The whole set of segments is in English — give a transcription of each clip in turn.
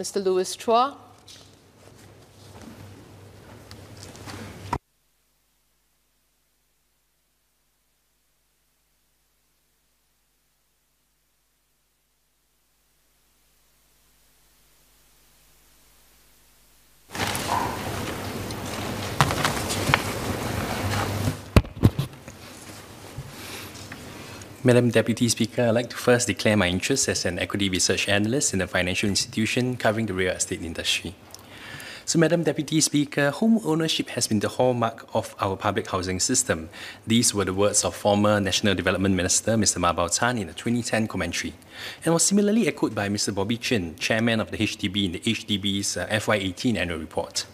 Mr. Louis Chua. Madam Deputy Speaker, I'd like to first declare my interest as an equity research analyst in a financial institution covering the real estate industry. So, Madam Deputy Speaker, home ownership has been the hallmark of our public housing system. These were the words of former National Development Minister Mr. Mabao Tan in a 2010 commentary, and was similarly echoed by Mr. Bobby Chin, Chairman of the HDB in the HDB's FY18 annual report.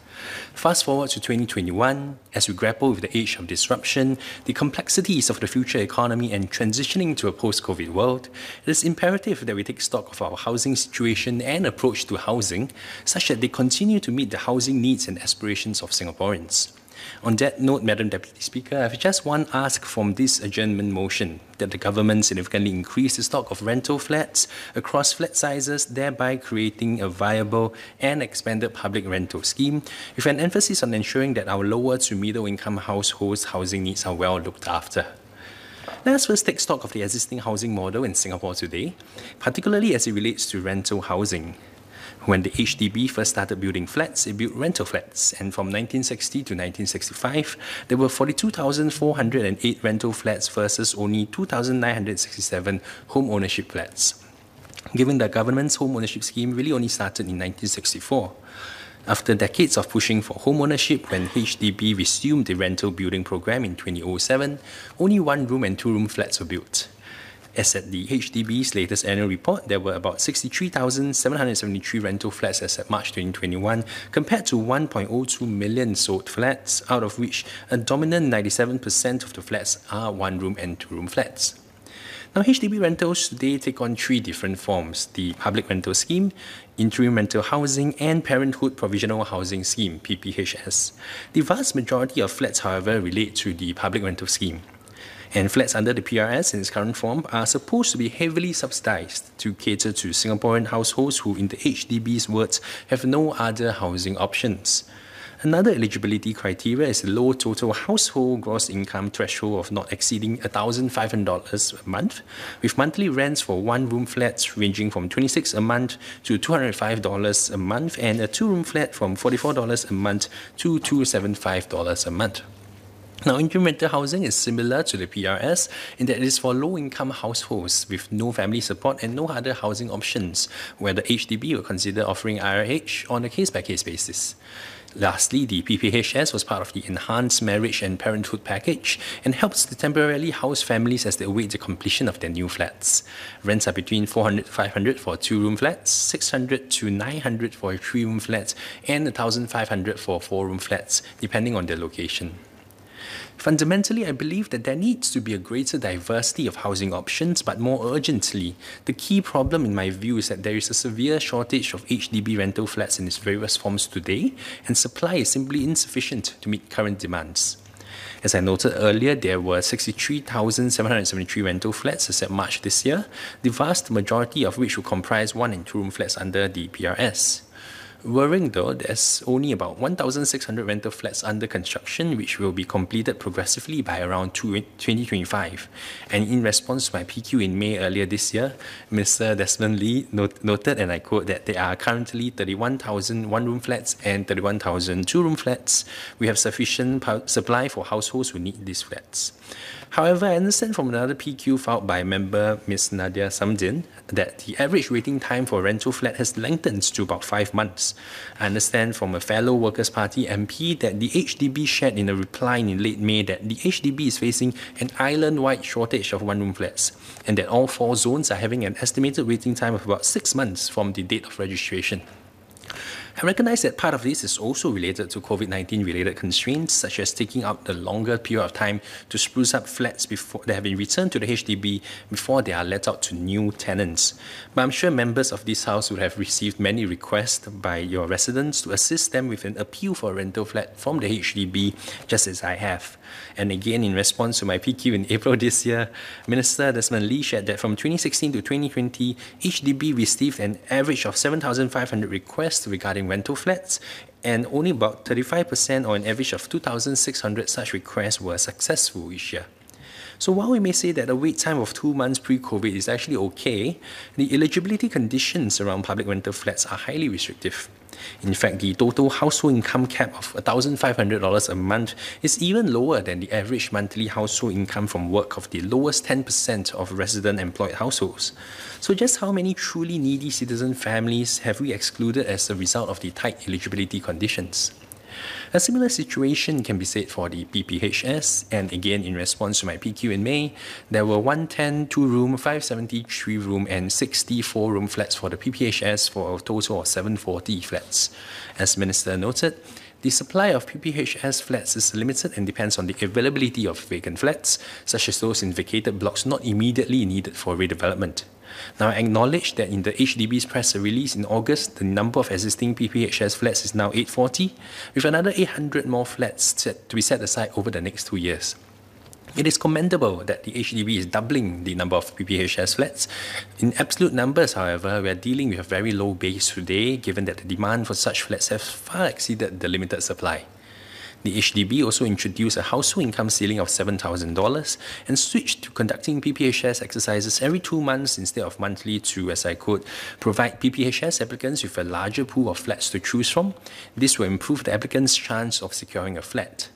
Fast forward to 2021, as we grapple with the age of disruption, the complexities of the future economy and transitioning to a post-COVID world, it is imperative that we take stock of our housing situation and approach to housing such that they continue to meet the housing needs and aspirations of Singaporeans. On that note, Madam Deputy Speaker, I have just one ask from this adjournment motion, that the government significantly increase the stock of rental flats across flat sizes, thereby creating a viable and expanded public rental scheme, with an emphasis on ensuring that our lower to middle income households' housing needs are well looked after. Let us first take stock of the existing housing model in Singapore today, particularly as it relates to rental housing. When the HDB first started building flats, it built rental flats, and from 1960 to 1965, there were 42,408 rental flats versus only 2,967 home ownership flats. Given that government's home ownership scheme really only started in 1964. After decades of pushing for home ownership, when HDB resumed the rental building program in 2007, only one-room and two-room flats were built. As at the HDB's latest annual report, there were about 63,773 rental flats as at March 2021, compared to 1.02 million sold flats, out of which a dominant 97% of the flats are one-room and two-room flats. Now, HDB rentals today take on three different forms: the public rental scheme, interim rental housing, and Parenthood Provisional Housing Scheme, PPHS. The vast majority of flats, however, relate to the public rental scheme. And flats under the PRS in its current form are supposed to be heavily subsidized to cater to Singaporean households who, in the HDB's words, have no other housing options. Another eligibility criteria is the low total household gross income threshold of not exceeding $1,500 a month, with monthly rents for one-room flats ranging from $26 a month to $205 a month, and a two-room flat from $44 a month to $275 a month. Now, interim rental housing is similar to the PRS in that it is for low-income households with no family support and no other housing options, where the HDB will consider offering IRH on a case-by-case basis. Lastly, the PPHS was part of the Enhanced Marriage and Parenthood Package and helps to temporarily house families as they await the completion of their new flats. Rents are between $400 to $500 for two-room flats, $600 to $900 for three-room flats, and $1,500 for four-room flats, depending on their location. Fundamentally, I believe that there needs to be a greater diversity of housing options, but more urgently, the key problem in my view is that there is a severe shortage of HDB rental flats in its various forms today, and supply is simply insufficient to meet current demands. As I noted earlier, there were 63,773 rental flats as at March this year, the vast majority of which will comprise one- and two-room flats under the PRS. Worrying though, there's only about 1,600 rental flats under construction, which will be completed progressively by around 2025. And in response to my PQ in May earlier this year, Mr. Desmond Lee noted, and I quote, that there are currently 31,000 one-room flats and 31,000 two-room flats. We have sufficient supply for households who need these flats. However, I understand from another PQ filed by member Ms. Nadia Samdin that the average waiting time for a rental flat has lengthened to about 5 months. I understand from a fellow Workers' Party MP that the HDB shared in a reply in late May that the HDB is facing an island-wide shortage of one-room flats, and that all 4 zones are having an estimated waiting time of about 6 months from the date of registration. I recognize that part of this is also related to COVID-19 related constraints, such as taking out a longer period of time to spruce up flats before they have been returned to the HDB before they are let out to new tenants. But I'm sure members of this house would have received many requests by your residents to assist them with an appeal for a rental flat from the HDB, just as I have. And again, in response to my PQ in April this year, Minister Desmond Lee shared that from 2016 to 2020, HDB received an average of 7,500 requests regarding rental flats, and only about 35% or an average of 2,600 such requests were successful each year. So while we may say that a wait time of 2 months pre-COVID is actually okay, the eligibility conditions around public rental flats are highly restrictive. In fact, the total household income cap of $1,500 a month is even lower than the average monthly household income from work of the lowest 10% of resident employed households. So just how many truly needy citizen families have we excluded as a result of the tight eligibility conditions? A similar situation can be said for the PPHS, and again in response to my PQ in May, there were 110 2-room, 570 3-room and 64-room flats for the PPHS for a total of 740 flats. As Minister noted, the supply of PPHS flats is limited and depends on the availability of vacant flats, such as those in vacated blocks not immediately needed for redevelopment. Now, I acknowledge that in the HDB's press release in August, the number of existing PPHS flats is now 840, with another 800 more flats to be set aside over the next 2 years. It is commendable that the HDB is doubling the number of PPHS flats. In absolute numbers, however, we are dealing with a very low base today, given that the demand for such flats has far exceeded the limited supply. The HDB also introduced a household income ceiling of $7,000 and switched to conducting PPHS exercises every 2 months instead of monthly to, as I quote, provide PPHS applicants with a larger pool of flats to choose from. This will improve the applicant's chance of securing a flat.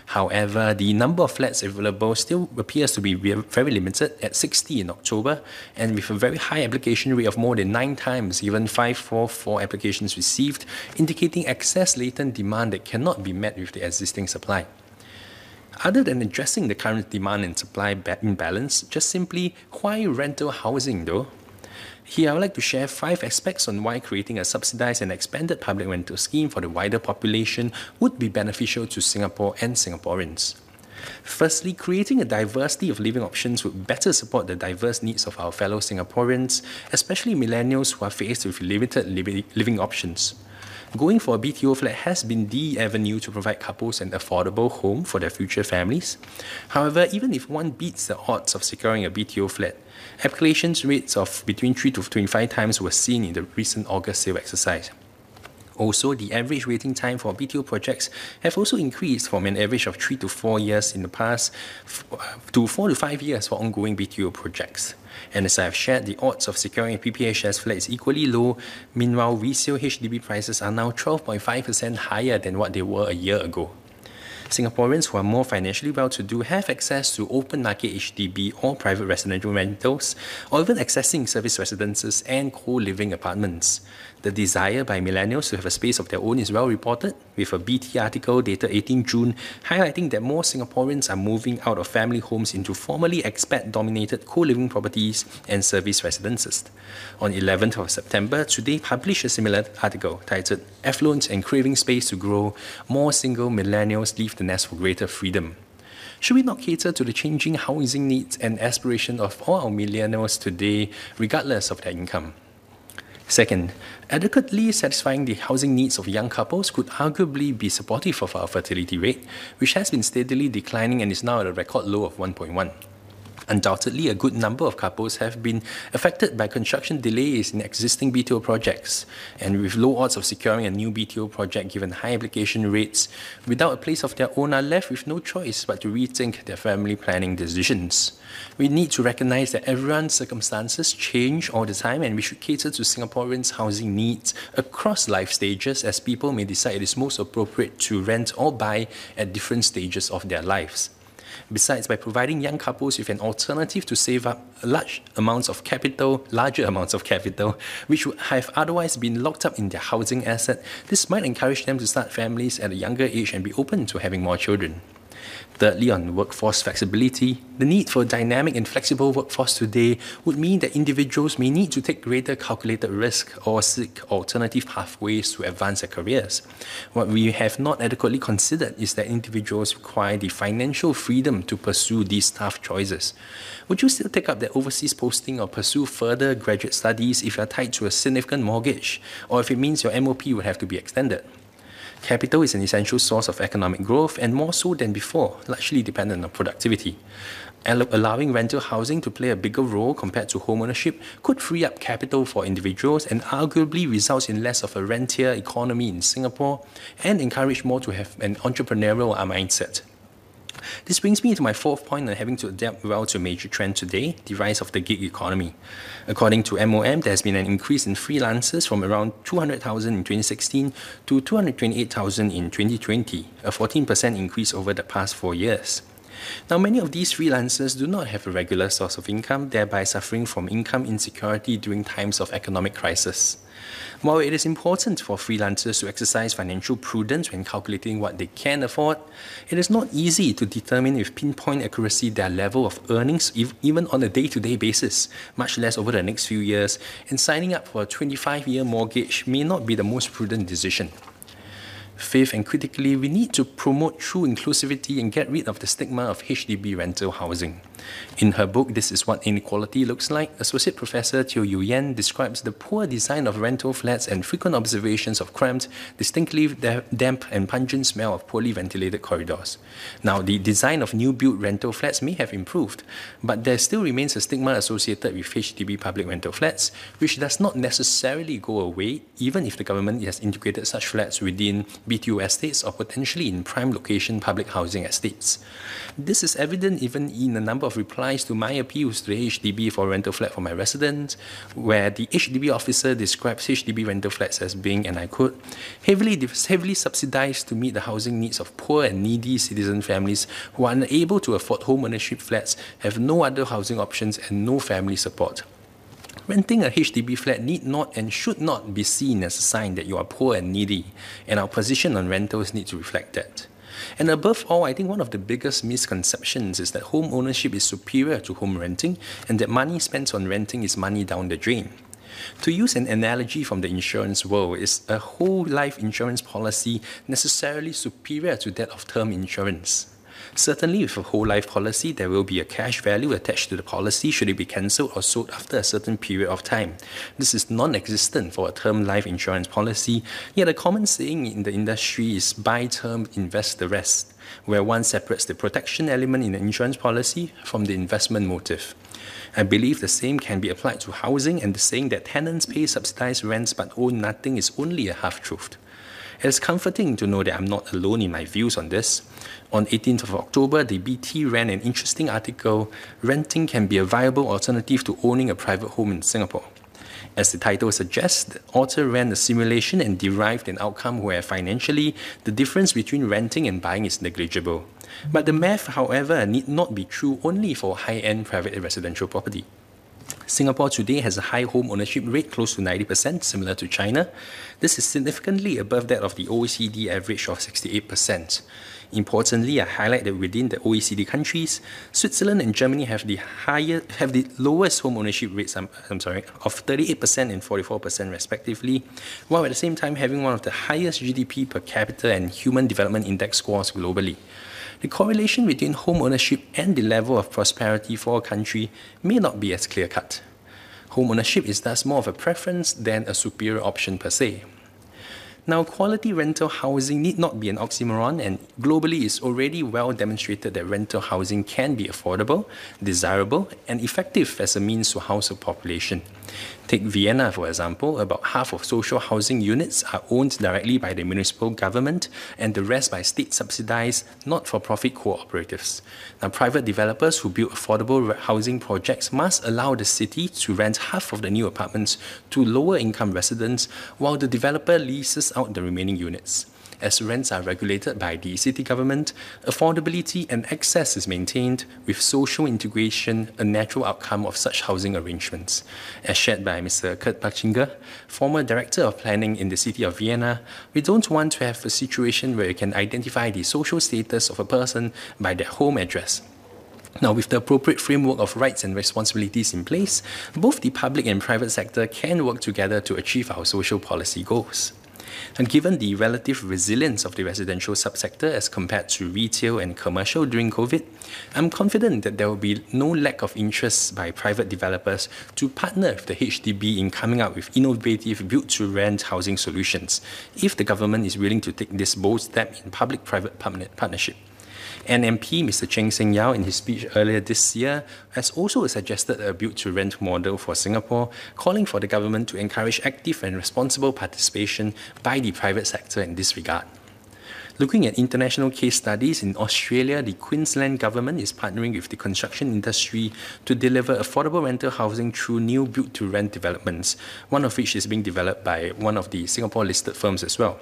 However, the number of flats available still appears to be very limited at 60 in October, and with a very high application rate of more than 9 times, even 544 applications received, indicating excess latent demand that cannot be met with the existing supply. Other than addressing the current demand and supply imbalance, just simply, why rental housing though? Here, I would like to share 5 aspects on why creating a subsidized and expanded public rental scheme for the wider population would be beneficial to Singapore and Singaporeans. Firstly, creating a diversity of living options would better support the diverse needs of our fellow Singaporeans, especially millennials who are faced with limited living options. Going for a BTO flat has been the avenue to provide couples an affordable home for their future families. However, even if one beats the odds of securing a BTO flat, application rates of between 3 to 25 times were seen in the recent August sale exercise. Also, the average waiting time for BTO projects have also increased from an average of 3 to 4 years in the past to 4 to 5 years for ongoing BTO projects. And as I have shared, the odds of securing a PPHS flat is equally low. Meanwhile, resale HDB prices are now 12.5% higher than what they were a year ago. Singaporeans who are more financially well-to-do have access to open market HDB or private residential rentals, or even accessing service residences and co-living apartments. The desire by millennials to have a space of their own is well reported, with a BT article dated 18 June highlighting that more Singaporeans are moving out of family homes into formerly expat-dominated co-living properties and service residences. On 11th of September, Today published a similar article titled "Affluence and Craving Space to Grow, More Single Millennials Leave the Nest for Greater Freedom." Should we not cater to the changing housing needs and aspirations of all our millennials today, regardless of their income? Second, adequately satisfying the housing needs of young couples could arguably be supportive of our fertility rate, which has been steadily declining and is now at a record low of 1.1. Undoubtedly, a good number of couples have been affected by construction delays in existing BTO projects, and with low odds of securing a new BTO project given high application rates, without a place of their own are left with no choice but to rethink their family planning decisions. We need to recognize that everyone's circumstances change all the time, and we should cater to Singaporeans' housing needs across life stages, as people may decide it is most appropriate to rent or buy at different stages of their lives. Besides, by providing young couples with an alternative to save up larger amounts of capital, which would have otherwise been locked up in their housing asset, this might encourage them to start families at a younger age and be open to having more children. Thirdly, on workforce flexibility, the need for a dynamic and flexible workforce today would mean that individuals may need to take greater calculated risk or seek alternative pathways to advance their careers. What we have not adequately considered is that individuals require the financial freedom to pursue these tough choices. Would you still take up that overseas posting or pursue further graduate studies if you are tied to a significant mortgage, or if it means your MOP would have to be extended? Capital is an essential source of economic growth, and more so than before, largely dependent on productivity. Allowing rental housing to play a bigger role compared to home ownership could free up capital for individuals and arguably results in less of a rentier economy in Singapore and encourage more to have an entrepreneurial mindset. This brings me to my fourth point on having to adapt well to a major trend today, the rise of the gig economy. According to MOM, there has been an increase in freelancers from around 200,000 in 2016 to 228,000 in 2020, a 14% increase over the past 4 years. Now, many of these freelancers do not have a regular source of income, thereby suffering from income insecurity during times of economic crisis. While it is important for freelancers to exercise financial prudence when calculating what they can afford, it is not easy to determine with pinpoint accuracy their level of earnings, even on a day-to-day basis, much less over the next few years, and signing up for a 25-year mortgage may not be the most prudent decision. Fifth, and critically, we need to promote true inclusivity and get rid of the stigma of HDB rental housing. In her book, This Is What Inequality Looks Like, Associate Professor Teo Yu Yen describes the poor design of rental flats and frequent observations of cramped, distinctly damp and pungent smell of poorly ventilated corridors. Now, the design of new-built rental flats may have improved, but there still remains a stigma associated with HDB public rental flats, which does not necessarily go away even if the government has integrated such flats within BTO estates or potentially in prime location public housing estates. This is evident even in a number of replies to my appeals to the HDB for rental flat for my residents, where the HDB officer describes HDB rental flats as being, and I quote, heavily subsidized to meet the housing needs of poor and needy citizen families who are unable to afford home ownership flats, have no other housing options, and no family support. Renting a HDB flat need not and should not be seen as a sign that you are poor and needy, and our position on rentals need to reflect that. And above all, I think one of the biggest misconceptions is that home ownership is superior to home renting, and that money spent on renting is money down the drain. To use an analogy from the insurance world, is a whole life insurance policy necessarily superior to that of term insurance? Certainly, with a whole life policy, there will be a cash value attached to the policy should it be cancelled or sold after a certain period of time. This is non-existent for a term life insurance policy, yet a common saying in the industry is buy term, invest the rest, where one separates the protection element in the insurance policy from the investment motive. I believe the same can be applied to housing, and the saying that tenants pay subsidized rents but own nothing is only a half-truth. It is comforting to know that I'm not alone in my views on this. On 18th of October, the BT ran an interesting article, Renting Can Be a Viable Alternative to Owning a Private Home in Singapore. As the title suggests, the author ran a simulation and derived an outcome where financially, the difference between renting and buying is negligible. But the math, however, need not be true only for high-end private residential property. Singapore today has a high home ownership rate close to 90%, similar to China. This is significantly above that of the OECD average of 68%. Importantly, I highlight that within the OECD countries, Switzerland and Germany have the lowest home ownership rates of 38% and 44% respectively, while at the same time having one of the highest GDP per capita and Human Development Index scores globally. The correlation between home ownership and the level of prosperity for a country may not be as clear-cut. Home ownership is thus more of a preference than a superior option per se. Now, quality rental housing need not be an oxymoron, and globally it's already well demonstrated that rental housing can be affordable, desirable, and effective as a means to house a population. Take Vienna, for example. About half of social housing units are owned directly by the municipal government and the rest by state-subsidized, not-for-profit cooperatives. Now, private developers who build affordable housing projects must allow the city to rent half of the new apartments to lower-income residents while the developer leases out the remaining units. as rents are regulated by the city government, affordability and access is maintained, with social integration a natural outcome of such housing arrangements. As shared by Mr. Kurt Bachinger, former Director of Planning in the city of Vienna, we don't want to have a situation where you can identify the social status of a person by their home address. Now, with the appropriate framework of rights and responsibilities in place, both the public and private sector can work together to achieve our social policy goals. And given the relative resilience of the residential subsector as compared to retail and commercial during COVID, I'm confident that there will be no lack of interest by private developers to partner with the HDB in coming up with innovative build-to-rent housing solutions, if the government is willing to take this bold step in public-private partnership. NMP Mr. Cheng Seng Yao, in his speech earlier this year, has also suggested a build-to-rent model for Singapore, calling for the government to encourage active and responsible participation by the private sector in this regard. Looking at international case studies, in Australia, the Queensland government is partnering with the construction industry to deliver affordable rental housing through new build-to-rent developments, one of which is being developed by one of the Singapore-listed firms as well.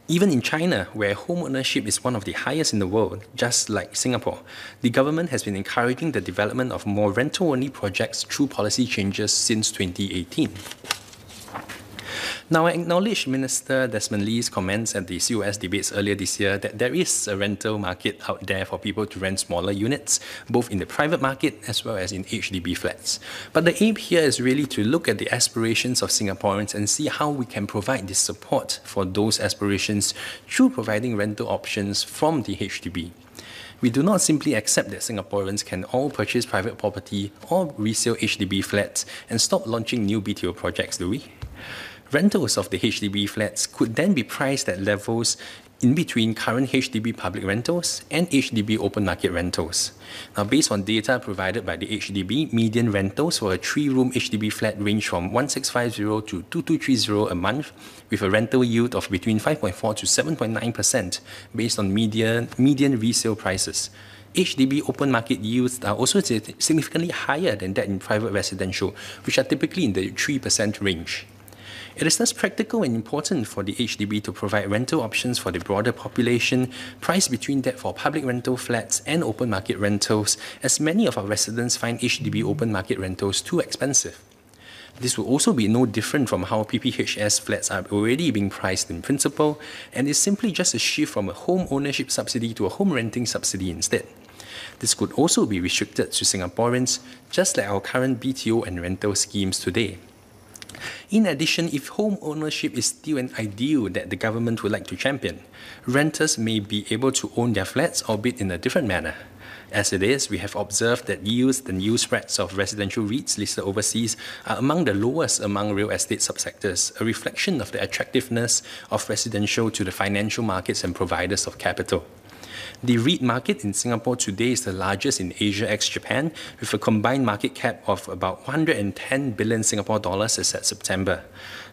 Even in China, where home ownership is one of the highest in the world, just like Singapore, the government has been encouraging the development of more rental-only projects through policy changes since 2018. Now, I acknowledge Minister Desmond Lee's comments at the COS debates earlier this year that there is a rental market out there for people to rent smaller units, both in the private market as well as in HDB flats. But the aim here is really to look at the aspirations of Singaporeans and see how we can provide this support for those aspirations through providing rental options from the HDB. We do not simply accept that Singaporeans can all purchase private property or resale HDB flats and stop launching new BTO projects, do we? Rentals of the HDB flats could then be priced at levels in between current HDB public rentals and HDB open market rentals. Now, based on data provided by the HDB, median rentals for a 3-room HDB flat range from 1650 to 2230 a month, with a rental yield of between 5.4 to 7.9% based on median resale prices. HDB open market yields are also significantly higher than that in private residential, which are typically in the 3% range. It is thus practical and important for the HDB to provide rental options for the broader population, priced between that for public rental flats and open market rentals, as many of our residents find HDB open market rentals too expensive. This will also be no different from how PPHS flats are already being priced in principle, and is simply just a shift from a home ownership subsidy to a home renting subsidy instead. This could also be restricted to Singaporeans, just like our current BTO and rental schemes today. In addition, if home ownership is still an ideal that the government would like to champion, renters may be able to own their flats, albeit in a different manner. As it is, we have observed that yields and yield spreads of residential REITs listed overseas are among the lowest among real estate subsectors, a reflection of the attractiveness of residential to the financial markets and providers of capital. The REIT market in Singapore today is the largest in Asia ex-Japan, with a combined market cap of about 110 billion Singapore dollars as at September.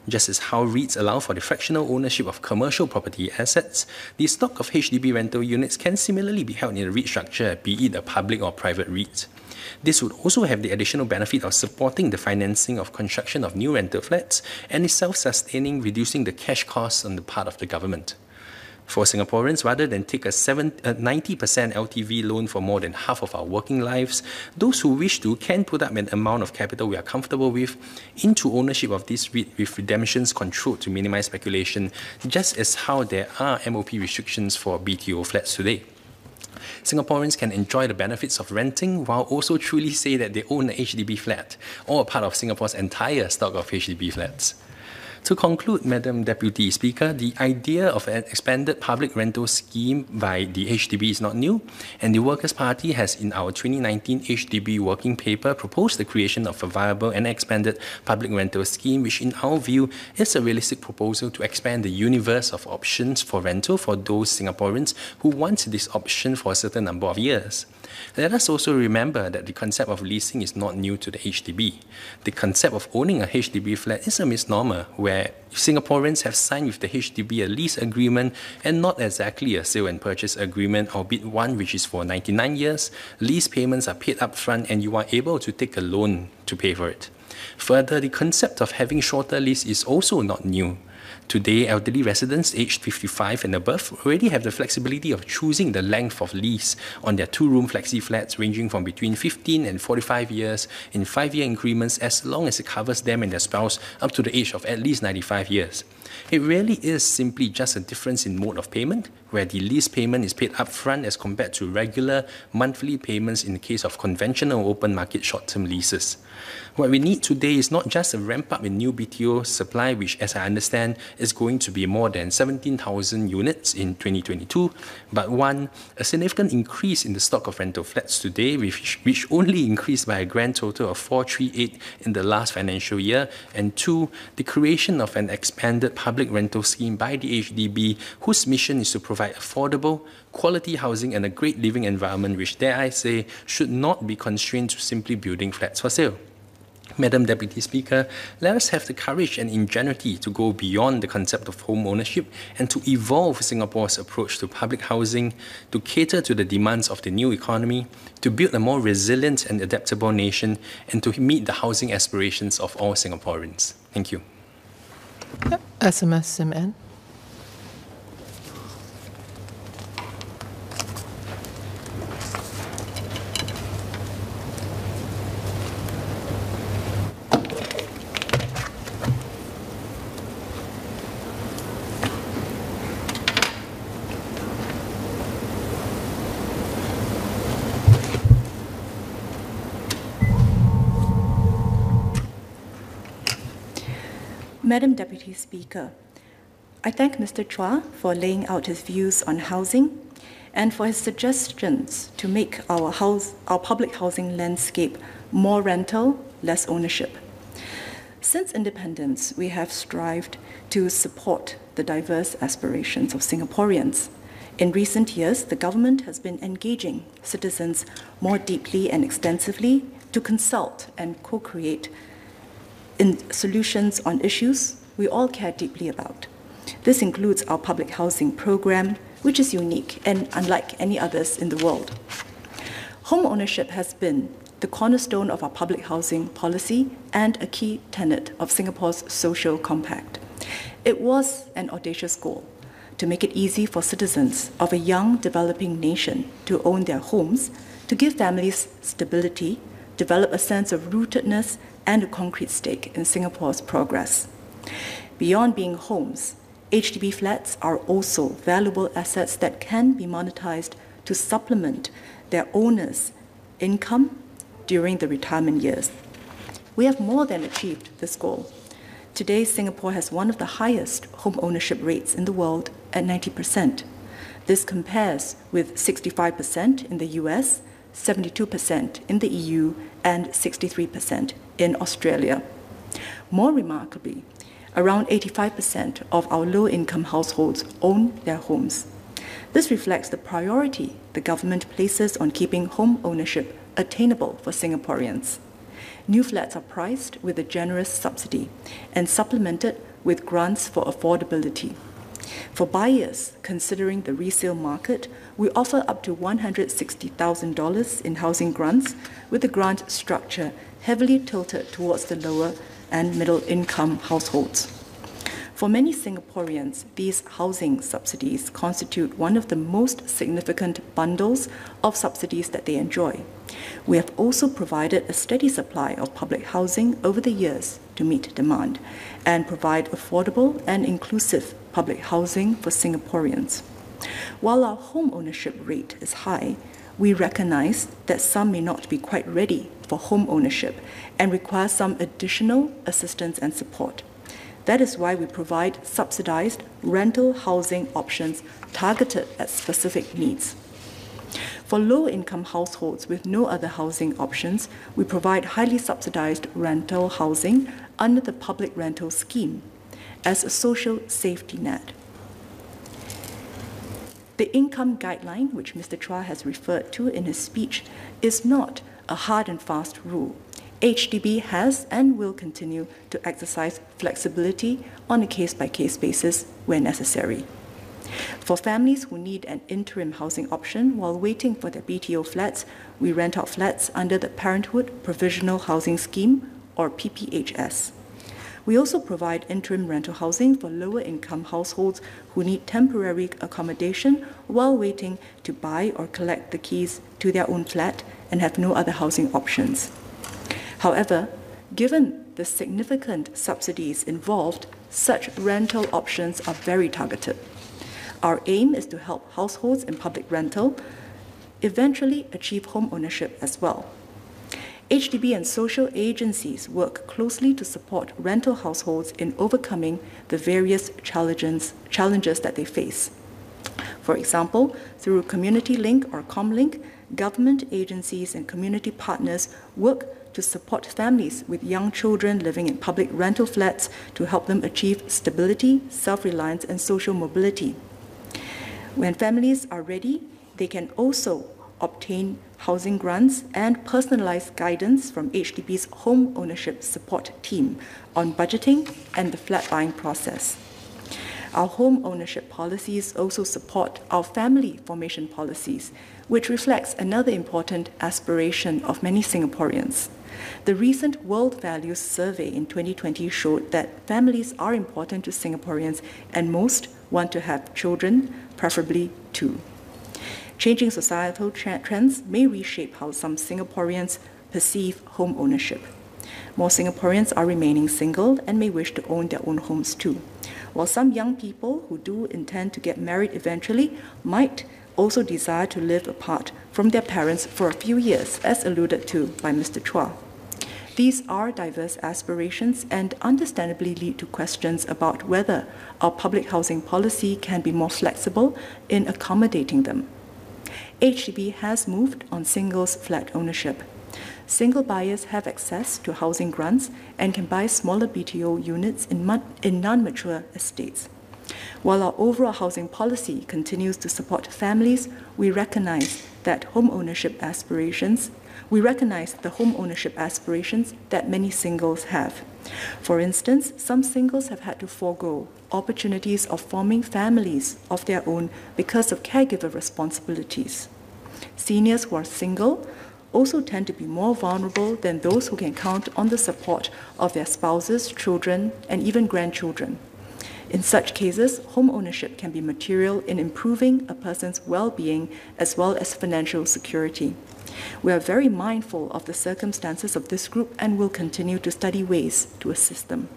Just as how REITs allow for the fractional ownership of commercial property assets, the stock of HDB rental units can similarly be held in a REIT structure, be it a public or private REIT. This would also have the additional benefit of supporting the financing of construction of new rental flats and is self-sustaining, reducing the cash costs on the part of the government. For Singaporeans, rather than take a 90% LTV loan for more than half of our working lives, those who wish to can put up an amount of capital we are comfortable with into ownership of this REIT with redemptions controlled to minimize speculation, just as how there are MOP restrictions for BTO flats today. Singaporeans can enjoy the benefits of renting while also truly say that they own a HDB flat or a part of Singapore's entire stock of HDB flats. To conclude, Madam Deputy Speaker, the idea of an expanded public rental scheme by the HDB is not new, and the Workers' Party has, in our 2019 HDB working paper, proposed the creation of a viable and expanded public rental scheme, which in our view is a realistic proposal to expand the universe of options for rental for those Singaporeans who want this option for a certain number of years. Let us also remember that the concept of leasing is not new to the HDB. The concept of owning a HDB flat is a misnomer, where Singaporeans have signed with the HDB a lease agreement and not exactly a sale and purchase agreement, albeit one which is for 99 years, lease payments are paid up front and you are able to take a loan to pay for it. Further, the concept of having shorter lease is also not new. Today, elderly residents aged 55 and above already have the flexibility of choosing the length of lease on their two-room flexi flats ranging from between 15 and 45 years in 5-year increments as long as it covers them and their spouse up to the age of at least 95 years. It really is simply just a difference in mode of payment, where the lease payment is paid upfront as compared to regular monthly payments in the case of conventional open market short-term leases. What we need today is not just a ramp-up in new BTO supply, which, as I understand, is going to be more than 17,000 units in 2022, but one, a significant increase in the stock of rental flats today, which only increased by a grand total of 438 in the last financial year, and two, the creation of an expanded public rental scheme by the HDB, whose mission is to provide affordable, quality housing and a great living environment, which, dare I say, should not be constrained to simply building flats for sale. Madam Deputy Speaker, let us have the courage and ingenuity to go beyond the concept of home ownership and to evolve Singapore's approach to public housing, to cater to the demands of the new economy, to build a more resilient and adaptable nation, and to meet the housing aspirations of all Singaporeans. Thank you. SMS Sim-Ann. Madam Deputy Speaker, I thank Mr. Chua for laying out his views on housing and for his suggestions to make our public housing landscape more rental, less ownership. Since independence, we have strived to support the diverse aspirations of Singaporeans. In recent years, the government has been engaging citizens more deeply and extensively to consult and co-create in solutions on issues we all care deeply about. This includes our public housing program, which is unique and unlike any others in the world. Home ownership has been the cornerstone of our public housing policy and a key tenet of Singapore's social compact. It was an audacious goal to make it easy for citizens of a young, developing nation to own their homes, to give families stability, develop a sense of rootedness, and a concrete stake in Singapore's progress. Beyond being homes, HDB flats are also valuable assets that can be monetized to supplement their owners' income during the retirement years. We have more than achieved this goal. Today, Singapore has one of the highest home ownership rates in the world at 90%. This compares with 65% in the US, 72% in the EU, and 63% in Australia. More remarkably, around 85% of our low-income households own their homes. This reflects the priority the government places on keeping home ownership attainable for Singaporeans. New flats are priced with a generous subsidy and supplemented with grants for affordability. For buyers considering the resale market, we offer up to $160,000 in housing grants, with the grant structure heavily tilted towards the lower and middle-income households. For many Singaporeans, these housing subsidies constitute one of the most significant bundles of subsidies that they enjoy. We have also provided a steady supply of public housing over the years to meet demand and provide affordable and inclusive public housing for Singaporeans. While our home ownership rate is high, we recognize that some may not be quite ready for home ownership and require some additional assistance and support. That is why we provide subsidized rental housing options targeted at specific needs. For low-income households with no other housing options, we provide highly subsidized rental housing under the public rental scheme as a social safety net. The income guideline, which Mr. Chua has referred to in his speech, is not a hard and fast rule. HDB has and will continue to exercise flexibility on a case-by-case basis where necessary. For families who need an interim housing option while waiting for their BTO flats, we rent out flats under the Parenthood Provisional Housing Scheme, or PPHS. We also provide interim rental housing for lower-income households who need temporary accommodation while waiting to buy or collect the keys to their own flat and have no other housing options. However, given the significant subsidies involved, such rental options are very targeted. Our aim is to help households in public rental eventually achieve home ownership as well. HDB and social agencies work closely to support rental households in overcoming the various challenges that they face. For example, through Community Link or ComLink, government agencies and community partners work to support families with young children living in public rental flats to help them achieve stability, self-reliance, and social mobility. When families are ready, they can also obtain housing grants and personalized guidance from HDB's home ownership support team on budgeting and the flat buying process. Our home ownership policies also support our family formation policies, which reflects another important aspiration of many Singaporeans. The recent World Values Survey in 2020 showed that families are important to Singaporeans and most want to have children, preferably two. Changing societal trends may reshape how some Singaporeans perceive home ownership. More Singaporeans are remaining single and may wish to own their own homes too, while some young people who do intend to get married eventually might also desire to live apart from their parents for a few years, as alluded to by Mr. Chua. These are diverse aspirations and understandably lead to questions about whether our public housing policy can be more flexible in accommodating them. HDB has moved on singles flat ownership. Single buyers have access to housing grants and can buy smaller BTO units in non-mature estates. While our overall housing policy continues to support families, we recognize the home ownership aspirations that many singles have. For instance, some singles have had to forego opportunities of forming families of their own because of caregiver responsibilities. Seniors who are single also tend to be more vulnerable than those who can count on the support of their spouses, children, and even grandchildren. In such cases, home ownership can be material in improving a person's well-being as well as financial security. We are very mindful of the circumstances of this group and will continue to study ways to assist them.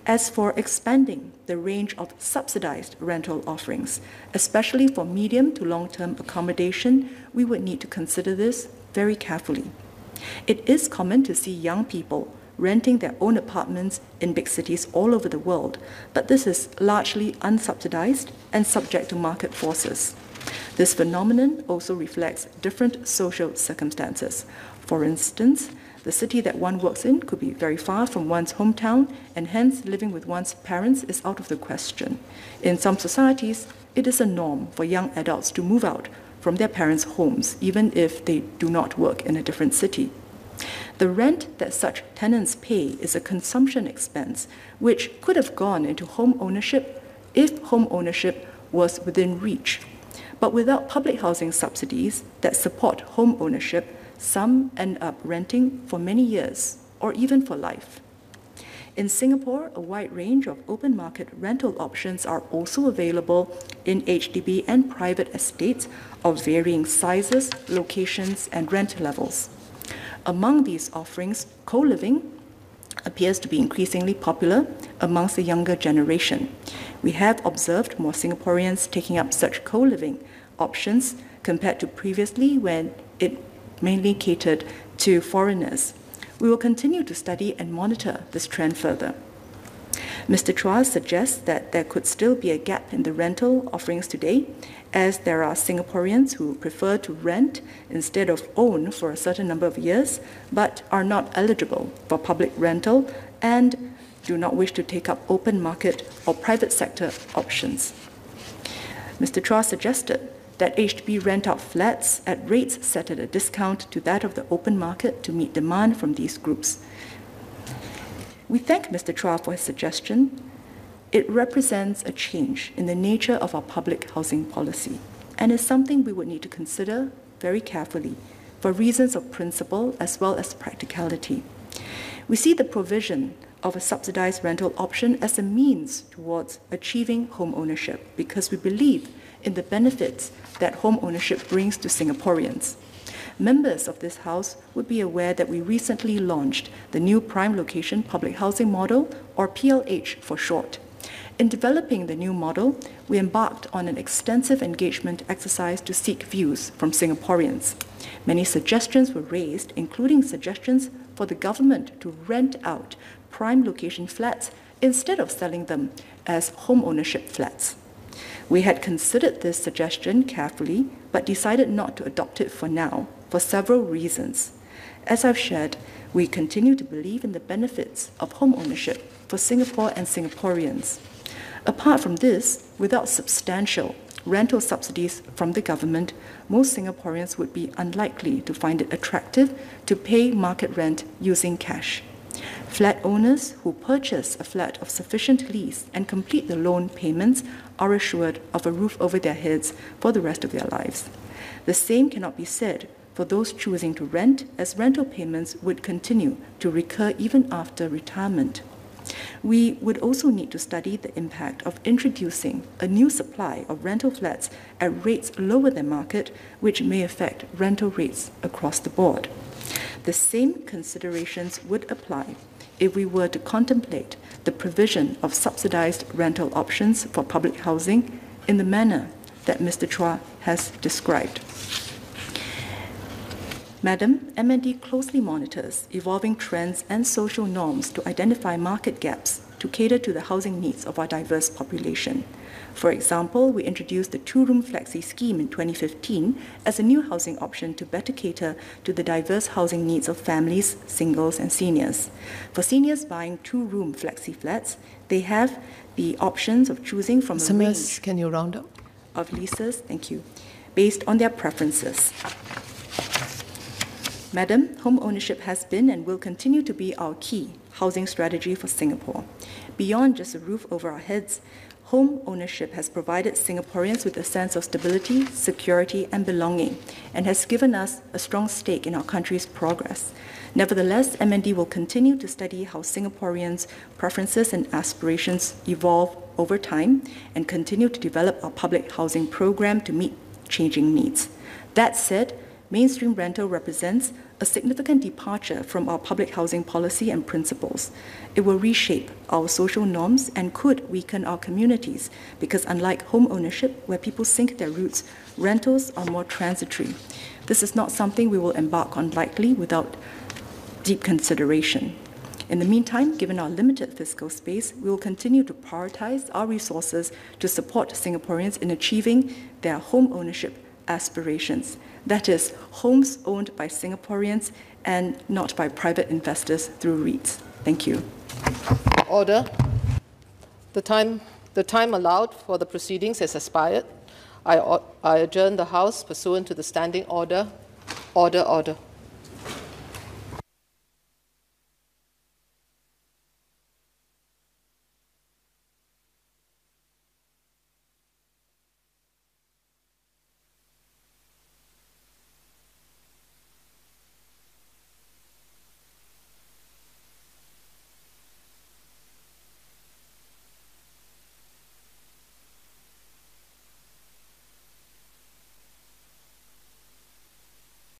As for expanding the range of subsidized rental offerings, especially for medium to long-term accommodation, we would need to consider this very carefully. It is common to see young people renting their own apartments in big cities all over the world, but this is largely unsubsidized and subject to market forces. This phenomenon also reflects different social circumstances. For instance, the city that one works in could be very far from one's hometown, and hence living with one's parents is out of the question. In some societies, it is a norm for young adults to move out from their parents' homes, even if they do not work in a different city. The rent that such tenants pay is a consumption expense, which could have gone into home ownership if home ownership was within reach. But without public housing subsidies that support home ownership, some end up renting for many years or even for life. In Singapore, a wide range of open market rental options are also available in HDB and private estates of varying sizes, locations, and rent levels. Among these offerings, co-living appears to be increasingly popular amongst the younger generation. We have observed more Singaporeans taking up such co-living options compared to previously when it mainly catered to foreigners. We will continue to study and monitor this trend further. Mr. Chua suggests that there could still be a gap in the rental offerings today, as there are Singaporeans who prefer to rent instead of own for a certain number of years, but are not eligible for public rental and do not wish to take up open market or private sector options. Mr. Chua suggested that HDB rent out flats at rates set at a discount to that of the open market to meet demand from these groups. We thank Mr. Chua for his suggestion. It represents a change in the nature of our public housing policy and is something we would need to consider very carefully for reasons of principle as well as practicality. We see the provision of a subsidized rental option as a means towards achieving home ownership because we believe in the benefits that home ownership brings to Singaporeans. Members of this House would be aware that we recently launched the new Prime Location Public Housing Model, or PLH for short. In developing the new model, we embarked on an extensive engagement exercise to seek views from Singaporeans. Many suggestions were raised, including suggestions for the government to rent out prime location flats instead of selling them as home ownership flats. We had considered this suggestion carefully, but decided not to adopt it for now, for several reasons. As I've shared, we continue to believe in the benefits of home ownership for Singapore and Singaporeans. Apart from this, without substantial rental subsidies from the government, most Singaporeans would be unlikely to find it attractive to pay market rent using cash. Flat owners who purchase a flat of sufficient lease and complete the loan payments are assured of a roof over their heads for the rest of their lives. The same cannot be said for those choosing to rent, as rental payments would continue to recur even after retirement. We would also need to study the impact of introducing a new supply of rental flats at rates lower than market, which may affect rental rates across the board. The same considerations would apply if we were to contemplate the provision of subsidized rental options for public housing in the manner that Mr. Chua has described. Madam, MND closely monitors evolving trends and social norms to identify market gaps to cater to the housing needs of our diverse population. For example, we introduced the two-room flexi scheme in 2015 as a new housing option to better cater to the diverse housing needs of families, singles, and seniors. For seniors buying two-room flexi flats, they have the options of choosing from a range Can you round up? of leases, thank you, based on their preferences. Madam, home ownership has been and will continue to be our key housing strategy for Singapore. Beyond just a roof over our heads, home ownership has provided Singaporeans with a sense of stability, security, and belonging, and has given us a strong stake in our country's progress. Nevertheless, MND will continue to study how Singaporeans' preferences and aspirations evolve over time and continue to develop our public housing program to meet changing needs. That said, mainstream rental represents a significant departure from our public housing policy and principles. It will reshape our social norms and could weaken our communities because unlike home ownership, where people sink their roots, rentals are more transitory. This is not something we will embark on lightly without deep consideration. In the meantime, given our limited fiscal space, we will continue to prioritize our resources to support Singaporeans in achieving their home ownership aspirations. That is, homes owned by Singaporeans and not by private investors through REITs. Thank you. Order. The time allowed for the proceedings has expired. I adjourn the House pursuant to the standing order. Order.